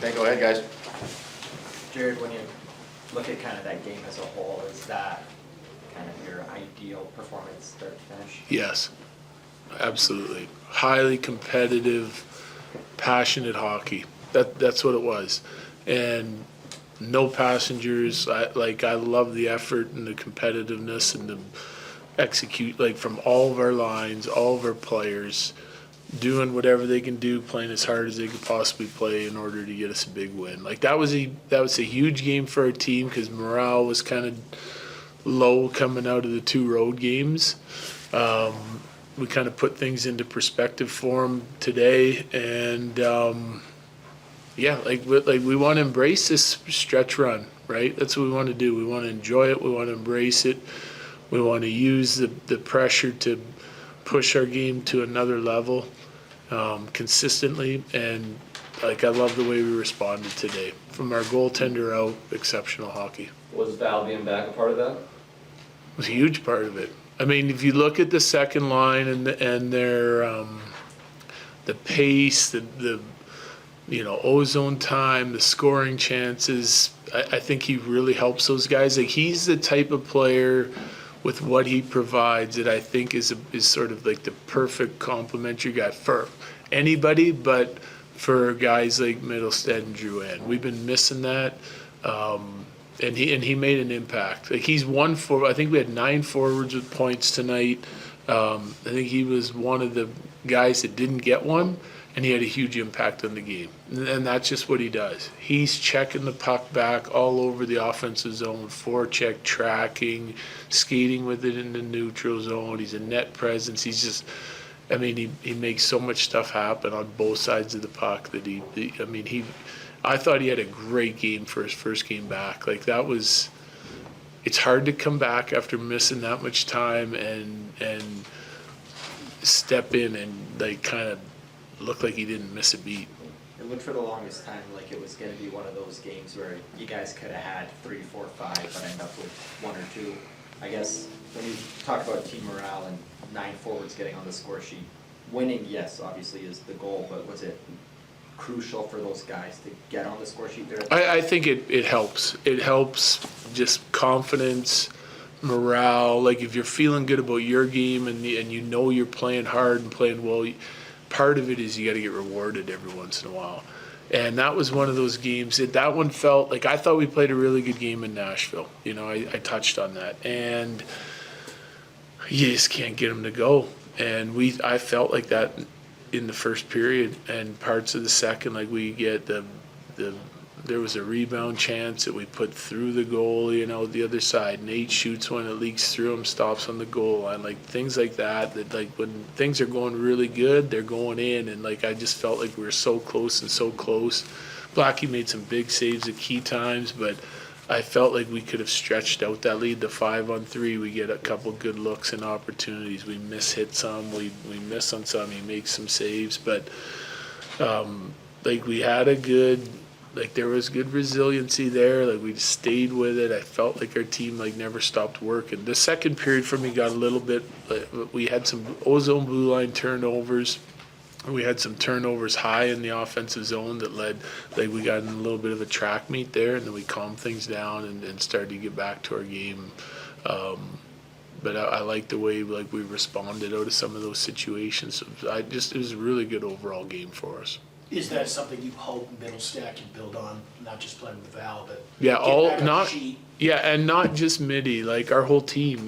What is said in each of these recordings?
Okay, go ahead, guys. Jared, when you look at kind of that game as a whole, is that kind of your ideal performance start to finish? Yes, absolutely. Highly competitive, passionate hockey. That's what it was. And no passengers. I love the effort and the competitiveness and the execute, like, from all of our lines, all of our players, doing whatever they can do, playing as hard as they could possibly play in order to get us a big win. Like, that was a huge game for our team because morale was kind of low coming out of the 2 road games. We kind of put things into perspective for them today, and we want to embrace this stretch run, right? That's what we want to do. We want to enjoy it. We want to embrace it. We want to use the pressure to push our game to another level consistently, and I love the way we responded today. From our goaltender out, exceptional hockey. Was Val being back a part of that? It was a huge part of it. I mean, if you look at the second line and their the pace, the ozone time, the scoring chances, I think he really helps those guys. Like, he's the type of player with what he provides that I think is sort of like the perfect complementary guy for anybody, but for guys like Middlestead and Drouin. We've been missing that. And he made an impact. Like, he's one for, I think we had 9 forwards with points tonight. I think he was one of the guys that didn't get one, and he had a huge impact on the game. And that's just what he does. He's checking the puck back all over the offensive zone, forecheck, tracking, skating with it in the neutral zone. He's a net presence. He's just, I mean, he makes so much stuff happen on both sides of the puck that I thought he had a great game for his first game back. Like, that was, it's hard to come back after missing that much time and step in and kind of look like he didn't miss a beat. It looked for the longest time like it was going to be one of those games where you guys could have had 3, 4, 5, but end up with 1 or 2. I guess when you talk about team morale and 9 forwards getting on the score sheet, winning, yes, obviously is the goal, but was it crucial for those guys to get on the score sheet there? I think it helps. It helps just confidence, morale. Like, if you're feeling good about your game and you're playing hard and playing well, part of it is you got to get rewarded every once in a while. And that was one of those games that one felt like, I thought we played a really good game in Nashville. I touched on that. And you just can't get them to go. And I felt like that in the first period and parts of the second. Like, we get there was a rebound chance that we put through the goal, the other side. Nate shoots one, it leaks through him, stops on the goal line. Like, things like that, like, when things are going really good, they're going in. And, like, I just felt like we were so close and so close. Blackie made some big saves at key times, but I felt like we could have stretched out that lead to 5-on-3. We get a couple good looks and opportunities. We hit some, we miss on some. He makes some saves, but we had a good, there was good resiliency there. Like, we stayed with it. I felt like our team never stopped working. The second period for me got a little bit. We had some ozone blue line turnovers. We had some turnovers high in the offensive zone that led, we got in a little bit of a track meet there, and then we calmed things down and started to get back to our game. But I like the way we responded out of some of those situations. It was a really good overall game for us. Is that something you hope Middlestack can build on, not just playing with Val, but yeah, and not just Midi, our whole team,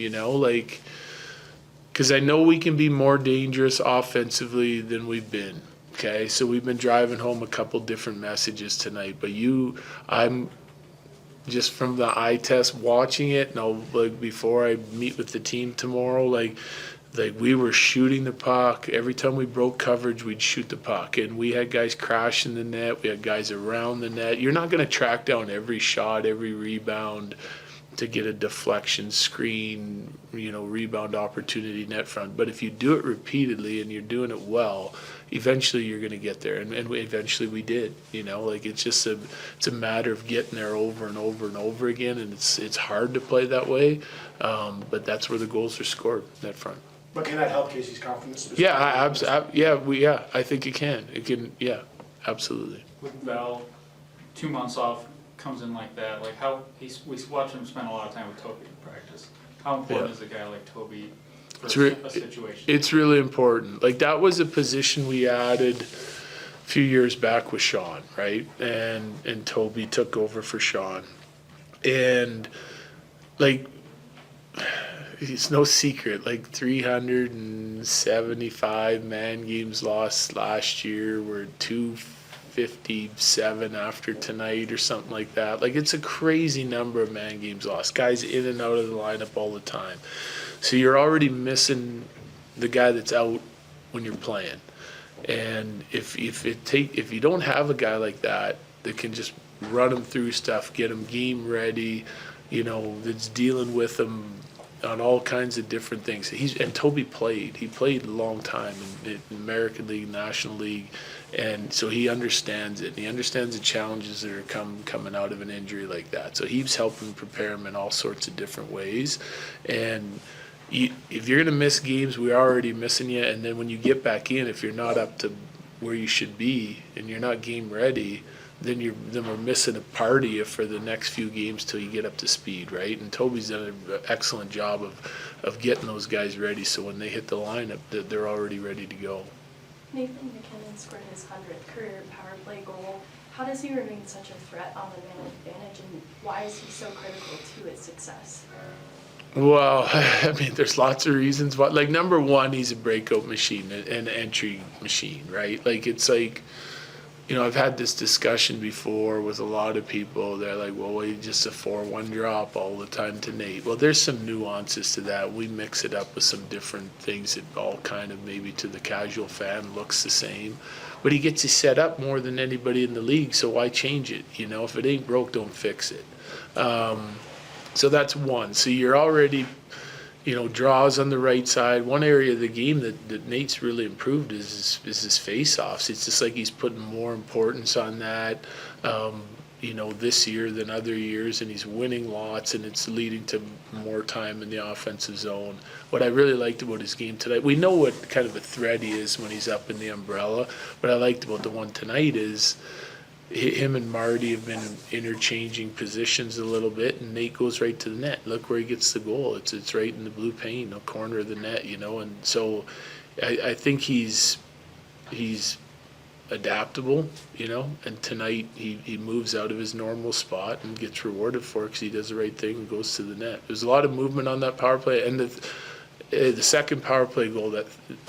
because I know we can be more dangerous offensively than we've been. Okay, so we've been driving home a couple different messages tonight, but I'm just from the eye test watching it, and before I meet with the team tomorrow, we were shooting the puck. Every time we broke coverage, we'd shoot the puck. And we had guys crashing the net. We had guys around the net. You're not going to track down every shot, every rebound to get a deflection, screen, rebound opportunity net front. But if you do it repeatedly and you're doing it well, eventually you're going to get there. And eventually we did. It's just it's a matter of getting there over and over and over again. And it's hard to play that way. But that's where the goals are scored, net front. But can that help Casey's confidence? Yeah, I think it can. It can, yeah, absolutely. With Val 2 months off, comes in like that, like how, we watch him spend a lot of time with Toby in practice. How important is a guy like Toby for a situation? It's really important. Like, that was a position we added a few years back with Sean, right? And Toby took over for Sean. And, like, it's no secret, like 375 man games lost last year. We're 257 after tonight or something like that. Like, it's a crazy number of man games lost. Guys in and out of the lineup all the time. So you're already missing the guy that's out when you're playing. And if you don't have a guy like that can just run him through stuff, get him game ready, that's dealing with him on all kinds of different things. And Toby played. He played a long time in American League, National League, and so he understands it. And he understands the challenges that are coming out of an injury like that. So he's helping prepare him in all sorts of different ways. And if you're going to miss games, we're already missing you. And then when you get back in, if you're not up to where you should be and you're not game ready, then we're missing a party for the next few games till you get up to speed, right? And Toby's done an excellent job of getting those guys ready, so when they hit the lineup, they're already ready to go. Nathan MacKinnon scored his 100th career power play goal. How does he remain such a threat on the man advantage, and why is he so critical to its success? Well, I mean, there's lots of reasons why. Like, number one, he's a breakout machine, an entry machine, right? Like, it's like, I've had this discussion before with a lot of people. They're like, well, he's just a 4-1 drop all the time to Nate. Well, there's some nuances to that. We mix it up with some different things that all kind of maybe to the casual fan looks the same. But he gets you set up more than anybody in the league, so why change it? If it ain't broke, don't fix it. So that's one. So you're already, draws on the right side. One area of the game that Nate's really improved is his face-offs. It's just like he's putting more importance on that, this year than other years, and he's winning lots, and it's leading to more time in the offensive zone. What I really liked about his game tonight, we know what kind of a threat he is when he's up in the umbrella. What I liked about the one tonight is him and Marty have been interchanging positions a little bit, and Nate goes right to the net. Look where he gets the goal. It's right in the blue paint, no corner of the net, and so I think he's adaptable, and tonight he moves out of his normal spot and gets rewarded for it because he does the right thing and goes to the net. There's a lot of movement on that power play, and the second power play goal,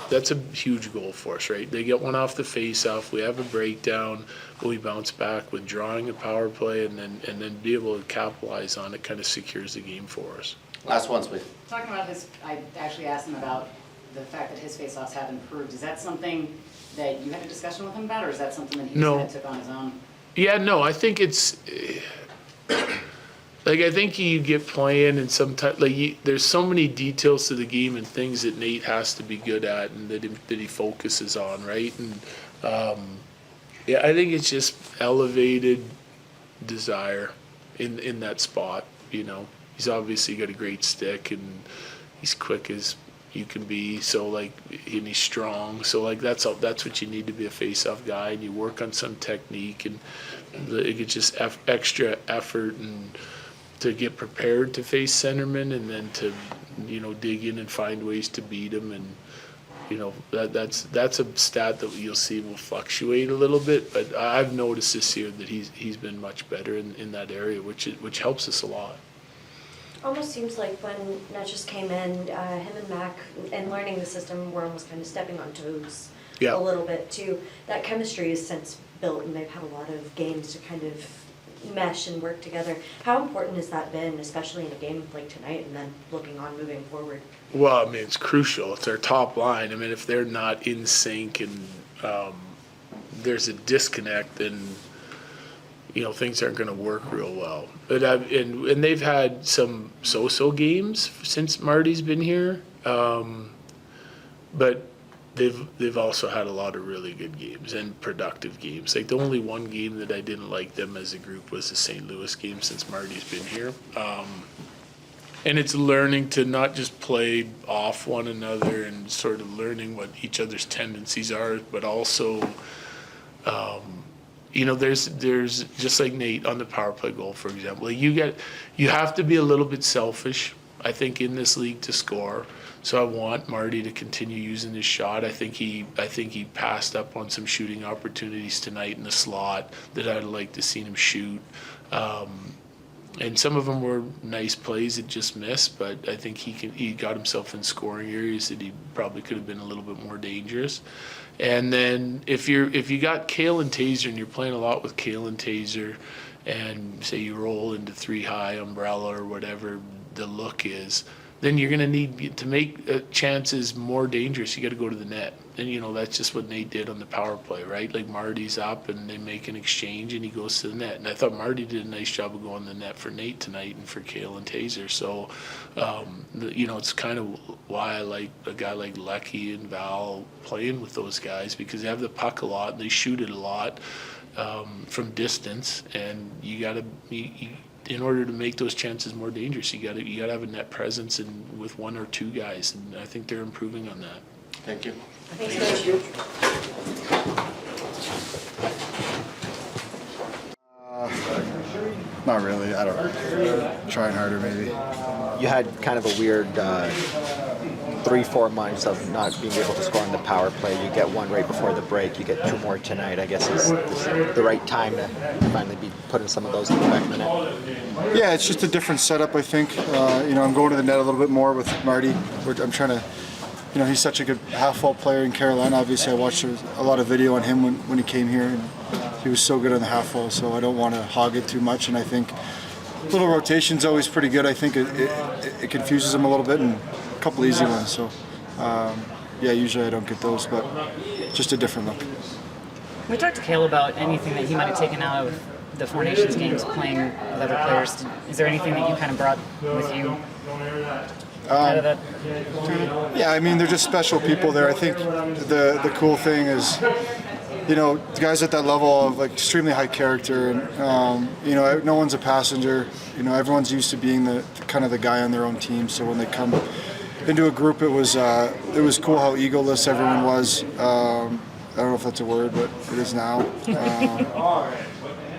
that's a huge goal for us, right? They get one off the face-off, we have a breakdown, we bounce back with drawing a power play, and then be able to capitalize on it kind of secures the game for us. Last ones, please. Talking about his, I actually asked him about the fact that his face-offs have improved. Is that something that you had a discussion with him about, or is that something that he just kind of took on his own? Yeah, no, I think it's... Like, I think you get playing, and sometimes there's so many details to the game and things that Nate has to be good at and that he focuses on, right? And I think it's just elevated desire in that spot. He's obviously got a great stick, and he's quick as you can be. So and he's strong. So that's what you need to be a face-off guy, and you work on some technique, and it's just extra effort and to get prepared to face centermen, and then to dig in and find ways to beat them. And that's a stat that you'll see will fluctuate a little bit, but I've noticed this year that he's been much better in that area, which helps us a lot. Almost seems like when Necas came in, him and Mac, and learning the system, were almost kind of stepping on toes a little bit too. That chemistry is since built, and they've had a lot of games to kind of mesh and work together. How important has that been, especially in a game like tonight, and then looking on moving forward? Well, I mean, it's crucial. It's our top line. I mean, if they're not in sync and there's a disconnect, then things aren't going to work real well. But and they've had some so-so games since Marty's been here, but they've also had a lot of really good games and productive games. Like, the only one game that I didn't like them as a group was the St. Louis game since Marty's been here. And it's learning to not just play off one another and sort of learning what each other's tendencies are, but also, you know, there's just like Nate on the power play goal, for example. You have to be a little bit selfish, I think, in this league to score. So I want Marty to continue using his shot. I think he passed up on some shooting opportunities tonight in the slot that I'd like to see him shoot. And some of them were nice plays that just missed, but I think he got himself in scoring areas that he probably could have been a little bit more dangerous. And then if you got Cale and Taser and you're playing a lot with Cale and Taser, and say you roll into 3 high umbrella or whatever the look is, then you're going to need to make chances more dangerous. You got to go to the net. And, you know, that's just what Nate did on the power play, right? Like Marty's up and they make an exchange and he goes to the net. And I thought Marty did a nice job of going to the net for Nate tonight and for Cale and Taser. So, you know, it's kind of why I like a guy like Lecky and Val playing with those guys, because they have the puck a lot and they shoot it a lot from distance. And you got to in order to make those chances more dangerous, you got to have a net presence and with 1 or 2 guys, and I think they're improving on that. Thank you. Thanks, Coach. Not really. I don't know. Trying harder, maybe. You had kind of a weird 3-4 months of not being able to score on the power play. You get 1 right before the break. You get 2 more tonight. I guess is the right time to finally be putting some of those in the back of the net. Yeah, it's just a different setup, I think. You know, I'm going to the net a little bit more with Marty. I'm trying to, you know, he's such a good half-wall player in Carolina. Obviously, I watched a lot of video on him when he came here, and he was so good on the half-wall, so I don't want to hog it too much, and I think a little rotation's always pretty good. I think it confuses him a little bit, and a couple easy ones. So, yeah, usually I don't get those, but just a different look. We talked to Cale about anything that he might have taken out of the Four Nations games playing with other players. Is there anything that you kind of brought with you out of that tournament? Yeah, I mean, they're just special people there. I think the cool thing is, you know, the guys at that level of like extremely high character, and you know, no one's a passenger. You know, everyone's used to being the kind of the guy on their own team. So when they come into a group, it was cool how egoless everyone was. I don't know if that's a word, but it is now.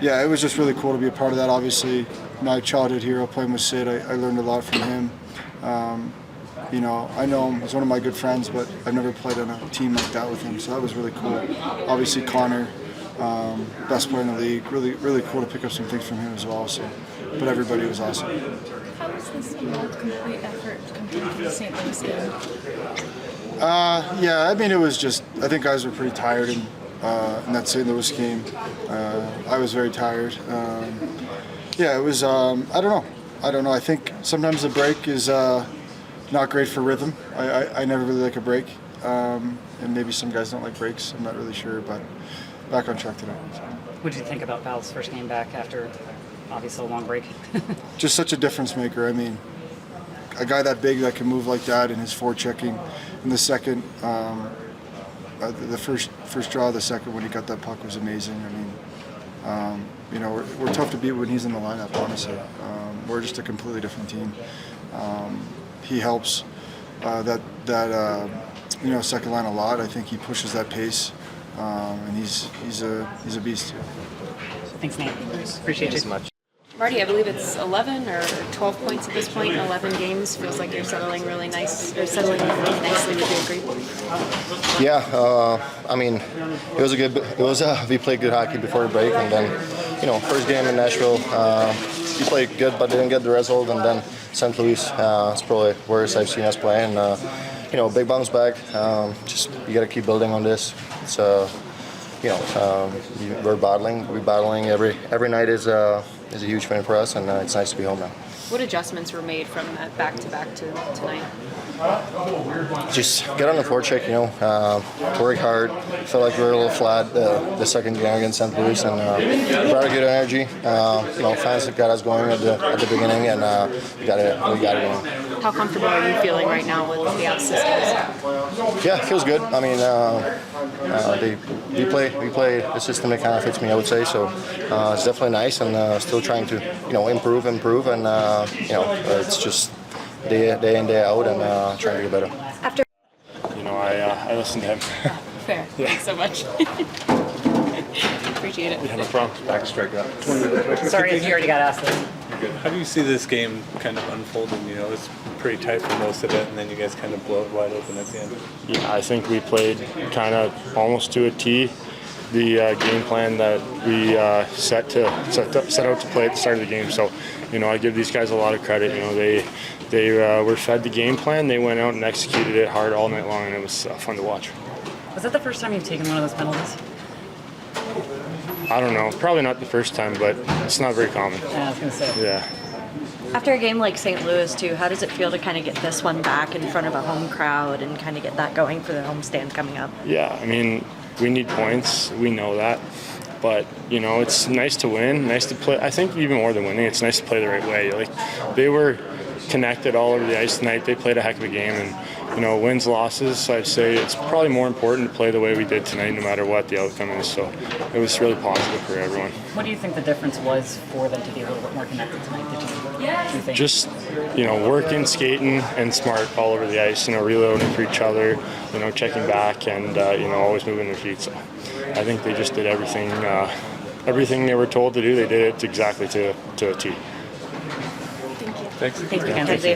Yeah, it was just really cool to be a part of that. Obviously, my childhood hero playing with Sid, I learned a lot from him. You know, I know him, he's one of my good friends, but I've never played on a team like that with him, so that was really cool. Obviously, Connor, best player in the league, really cool to pick up some things from him as well. So, but everybody was awesome. How was this complete effort compared to the St. Louis game? Yeah, I mean, it was just, I think guys were pretty tired in that St. Louis game. I was very tired. Yeah, it was, I don't know. I think sometimes the break is not great for rhythm. I never really like a break. And maybe some guys don't like breaks. I'm not really sure, but back on track today. So. What did you think about Val's first game back after obviously a long break? Just such a difference maker. I mean, a guy that big that can move like that and his forechecking in the second, the first draw of the second when he got that puck was amazing. I mean, you know, we're tough to beat when he's in the lineup, honestly. We're just a completely different team. He helps that you know, second line a lot. I think he pushes that pace, and he's a beast. Thanks, Nate. Appreciate you so much. Marty, I believe it's 11 or 12 points at this point in 11 games. Feels like you're settling really nicely. Would you agree? Yeah, I mean, we played good hockey before the break, and then, you know, first game in Nashville, we played good but didn't get the result, and then St. Louis, it's probably worst I've seen us play, and you know, big bounce back. Just you got to keep building on this. It's you know, we're battling every night is a huge win for us, and it's nice to be home now. What adjustments were made from that back-to-back to tonight? Just get on the forecheck, you know, work hard. Felt like we were a little flat the second game against St. Louis, and brought a good energy. You know, fans got us going at the beginning, and we got it going. How comfortable are you feeling right now with the out systems? Yeah, it feels good. I mean, we play the system that kind of fits me, I would say. So it's definitely nice, and still trying to, you know, improve, and you know, it's just day in, day out, and trying to get better. After, You know, I listen to him. fair. Thanks so much. Appreciate it. Yeah, no problem. Back strike up. Sorry if you already got asked this. Good. How do you see this game kind of unfolding? You know, it's pretty tight for most of it, and then you guys kind of blow it wide open at the end. Yeah, I think we played kind of almost to a T the game plan that we set out to play at the start of the game. So, you know, I give these guys a lot of credit. You know, they were fed the game plan. They went out and executed it hard all night long, and it was fun to watch. Was that the first time you've taken one of those penalties? I don't know. Probably not the first time, but it's not very common. Yeah, I was gonna say. Yeah. After a game like St. Louis too, how does it feel to kind of get this one back in front of a home crowd and kind of get that going for the homestand coming up? Yeah, I mean, we need points. We know that. But, you know, it's nice to win, nice to play. I think even more than winning, it's nice to play the right way. Like, they were connected all over the ice tonight. They played a heck of a game. And, you know, wins, losses, I'd say it's probably more important to play the way we did tonight, no matter what the outcome is. So it was really positive for everyone. What do you think the difference was for them to be a little bit more connected tonight? Do you think? Just, you know, working, skating, and smart all over the ice. You know, reloading for each other, you know, checking back, and, you know, always moving their feet. So I think they just did everything they were told to do. They did it exactly to a T. Thank you. Thanks. Thanks, Mackenzie.